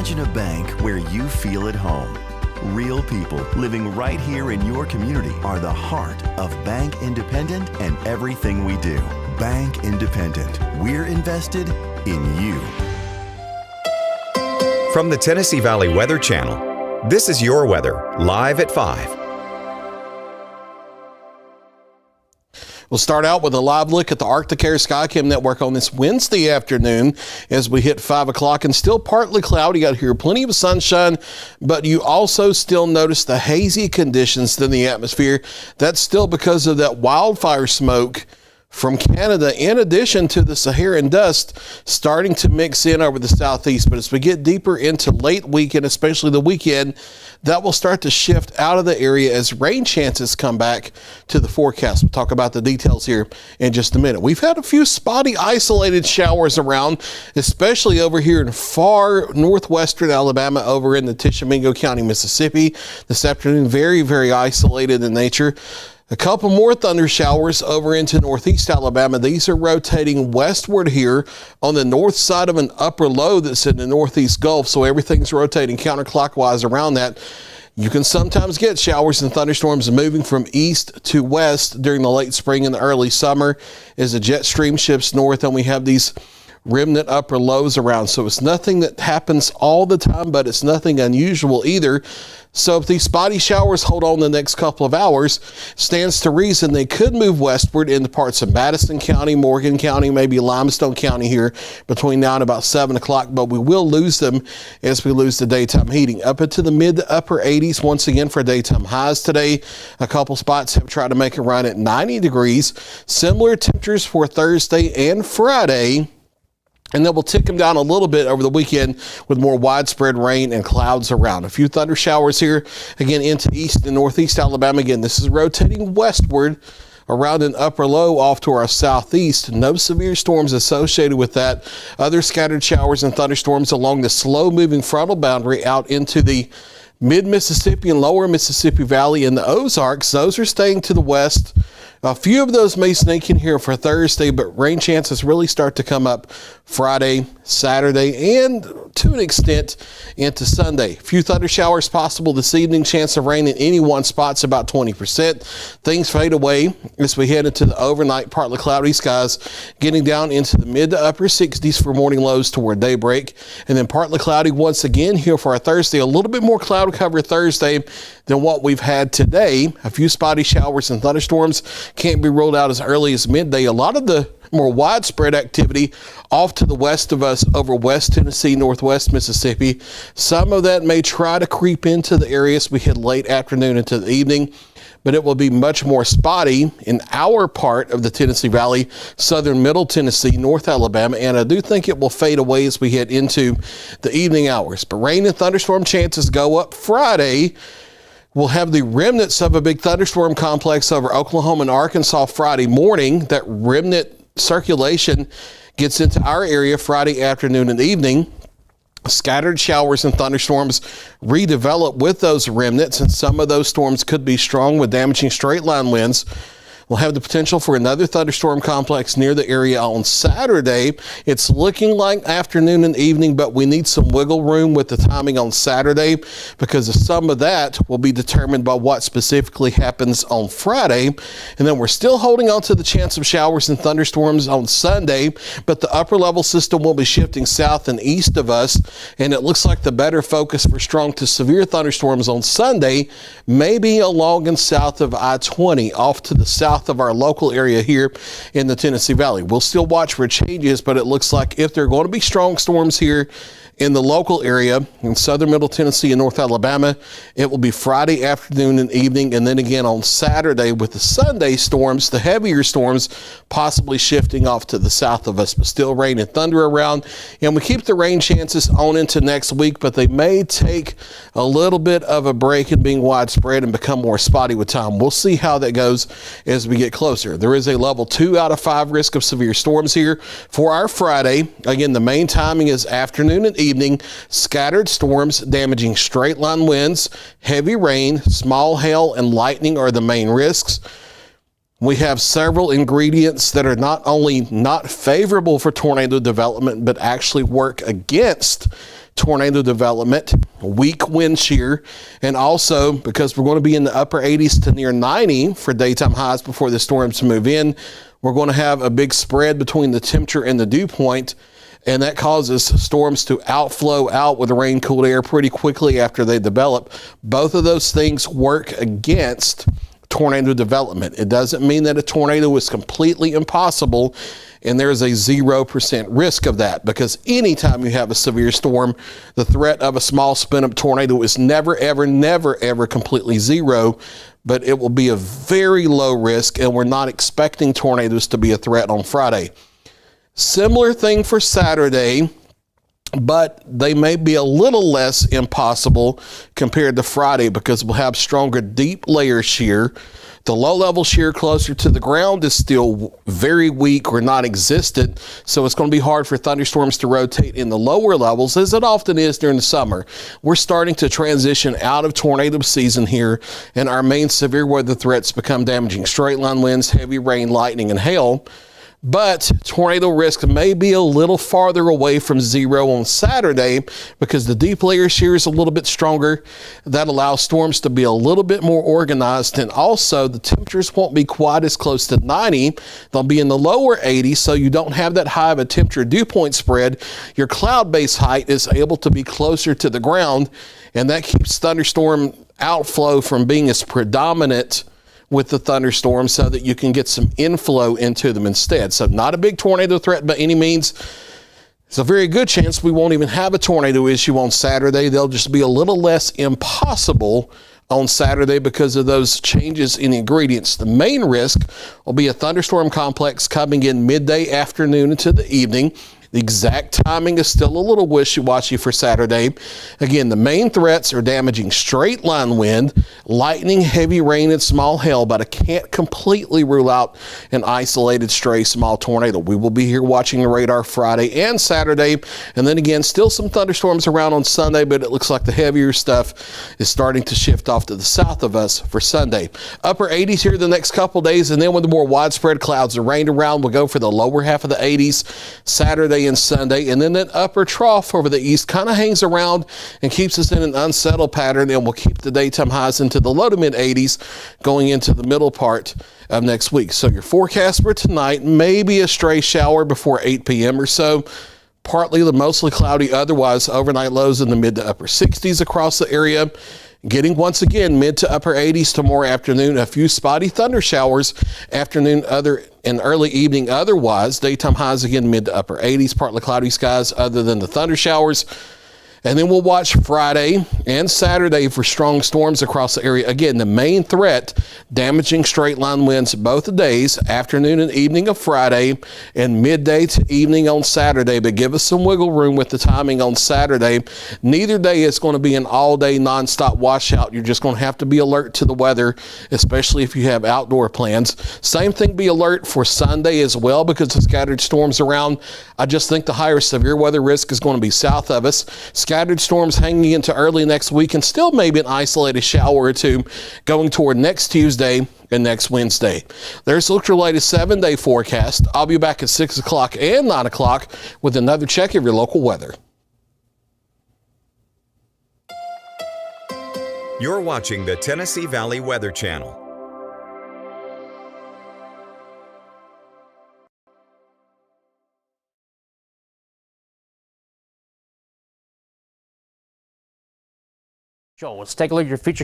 Imagine a bank where you feel at home. Real people living right here in your community are the heart of Bank Independent and everything we do. Bank Independent. We're invested in you. From the Tennessee Valley Weather Channel, this is your weather, live at 5. We'll start out with a live look at the Arctic Air Skycam network on this Wednesday afternoon as we hit 5 o'clock, and still partly cloudy out here. Plenty of sunshine, but you also still notice the hazy conditions in the atmosphere. That's still because of that wildfire smoke from Canada, in addition to the Saharan dust starting to mix in over the southeast. But as we get deeper into late weekend, especially the weekend, that will start to shift out of the area as rain chances come back to the forecast. We'll talk about the details here in just a minute. We've had a few spotty isolated showers around, especially over here in far northwestern Alabama, over in the Tishomingo County, Mississippi. This afternoon, very, very isolated in nature. A couple more thunder showers over into northeast Alabama. These are rotating westward here on the north side of an upper low that's in the northeast Gulf, so everything's rotating counterclockwise around that. You can sometimes get showers and thunderstorms moving from east to west during the late spring and the early summer as the jet stream shifts north, and we have these remnant upper lows around. So it's nothing that happens all the time, but it's nothing unusual either. So if these spotty showers hold on the next couple of hours, stands to reason they could move westward into parts of Madison County, Morgan County, maybe Limestone County here between now and about 7 o'clock, but we will lose them as we lose the daytime heating. Up into the mid to upper 80s once again for daytime highs today. A couple spots have tried to make a run at 90 degrees. Similar temperatures for Thursday and Friday. And then we'll tick them down a little bit over the weekend with more widespread rain and clouds around. A few thunder showers here, again, into east and northeast Alabama. Again, this is rotating westward around an upper low off to our southeast. No severe storms associated with that. Other scattered showers and thunderstorms along the slow-moving frontal boundary out into the mid-Mississippi and lower Mississippi Valley and the Ozarks. Those are staying to the west. A few of those may sneak in here for Thursday, but rain chances really start to come up Friday, Saturday, and to an extent into Sunday. A few thunder showers possible this evening. Chance of rain in any one spot's about 20%. Things fade away as we head into the overnight partly cloudy skies, getting down into the mid to upper 60s for morning lows toward daybreak. And then partly cloudy once again here for our Thursday. A little bit more cloud cover Thursday than what we've had today. A few spotty showers and thunderstorms can't be ruled out as early as midday. A lot of the more widespread activity off to the west of us over West Tennessee, Northwest Mississippi. Some of that may try to creep into the areas we hit late afternoon into the evening, but it will be much more spotty in our part of the Tennessee Valley, southern middle Tennessee, North Alabama, and I do think it will fade away as we head into the evening hours. But rain and thunderstorm chances go up Friday. We'll have the remnants of a big thunderstorm complex over Oklahoma and Arkansas Friday morning. That remnant circulation gets into our area Friday afternoon and evening. Scattered showers and thunderstorms redevelop with those remnants, and some of those storms could be strong with damaging straight line winds. We'll have the potential for another thunderstorm complex near the area on Saturday. It's looking like afternoon and evening, but we need some wiggle room with the timing on Saturday because some of that will be determined by what specifically happens on Friday. And then we're still holding on to the chance of showers and thunderstorms on Sunday, but the upper level system will be shifting south and east of us, and it looks like the better focus for strong to severe thunderstorms on Sunday may be along and south of I-20 off to the south of our local area here in the Tennessee Valley. We'll still watch for changes, but it looks like if there are going to be strong storms here in the local area in southern middle Tennessee and North Alabama, it will be Friday afternoon and evening, and then again on Saturday with the Sunday storms, the heavier storms possibly shifting off to the south of us, but still rain and thunder around. And we keep the rain chances on into next week, but they may take a little bit of a break in being widespread and become more spotty with time. We'll see how that goes as we get closer. There is a level 2 out of 5 risk of severe storms here for our Friday. Again, the main timing is afternoon and evening. Scattered storms damaging straight line winds, heavy rain, small hail, and lightning are the main risks. We have several ingredients that are not only not favorable for tornado development, but actually work against tornado development, weak wind shear, and also because we're going to be in the upper 80s to near 90 for daytime highs before the storms move in, we're going to have a big spread between the temperature and the dew point, and that causes storms to outflow out with rain cooled air pretty quickly after they develop. Both of those things work against tornado development. It doesn't mean that a tornado is completely impossible and there's a 0% risk of that, because anytime you have a severe storm, the threat of a small spin up tornado is never, ever completely zero, but it will be a very low risk, and we're not expecting tornadoes to be a threat on Friday. Similar thing for Saturday, but they may be a little less impossible compared to Friday because we'll have stronger deep layer shear. The low-level shear closer to the ground is still very weak or non-existent, so it's going to be hard for thunderstorms to rotate in the lower levels, as it often is during the summer. We're starting to transition out of tornado season here, and our main severe weather threats become damaging straight-line winds, heavy rain, lightning, and hail. But tornado risk may be a little farther away from zero on Saturday because the deep layer shear is a little bit stronger. That allows storms to be a little bit more organized, and also the temperatures won't be quite as close to 90. They'll be in the lower 80s, so you don't have that high of a temperature dew point spread. Your cloud base height is able to be closer to the ground, and that keeps thunderstorm outflow from being as predominant with the thunderstorm, so that you can get some inflow into them instead. So not a big tornado threat by any means. It's a very good chance we won't even have a tornado issue on Saturday. They'll just be a little less impossible on Saturday because of those changes in ingredients. The main risk will be a thunderstorm complex coming in midday, afternoon, into the evening. The exact timing is still a little wishy-washy for Saturday. Again, the main threats are damaging straight line wind, lightning, heavy rain, and small hail, but I can't completely rule out an isolated stray small tornado. We will be here watching the radar Friday and Saturday, and then again, still some thunderstorms around on Sunday, but it looks like the heavier stuff is starting to shift off to the south of us for Sunday. Upper 80s here the next couple days, and then with the more widespread clouds and rain around, we'll go for the lower half of the 80s Saturday and Sunday, and then that upper trough over the east kind of hangs around and keeps us in an unsettled pattern, and will keep the daytime highs into the low to mid 80s going into the middle part of next week. So your forecast for tonight, maybe a stray shower before 8 p.m. or so. Partly to mostly cloudy, otherwise overnight lows in the mid to upper 60s across the area. Getting once again mid to upper 80s tomorrow afternoon. A few spotty thunder showers afternoon and early evening otherwise. Daytime highs again mid to upper 80s. Partly cloudy skies other than the thunder showers. And then we'll watch Friday and Saturday for strong storms across the area. Again, the main threat, damaging straight line winds both days, afternoon and evening of Friday, and midday to evening on Saturday. But give us some wiggle room with the timing on Saturday. Neither day is going to be an all-day nonstop washout. You're just going to have to be alert to the weather, especially if you have outdoor plans. Same thing, be alert for Sunday as well because of scattered storms around. I just think the higher severe weather risk is going to be south of us. Scattered storms hanging into early next week, and still maybe an isolated shower or two going toward next Tuesday and next Wednesday. There's a look at your latest 7-day forecast. I'll be back at 6 o'clock and 9 o'clock with another check of your local weather. You're watching the Tennessee Valley Weather Channel. Joel, let's take a look at your feature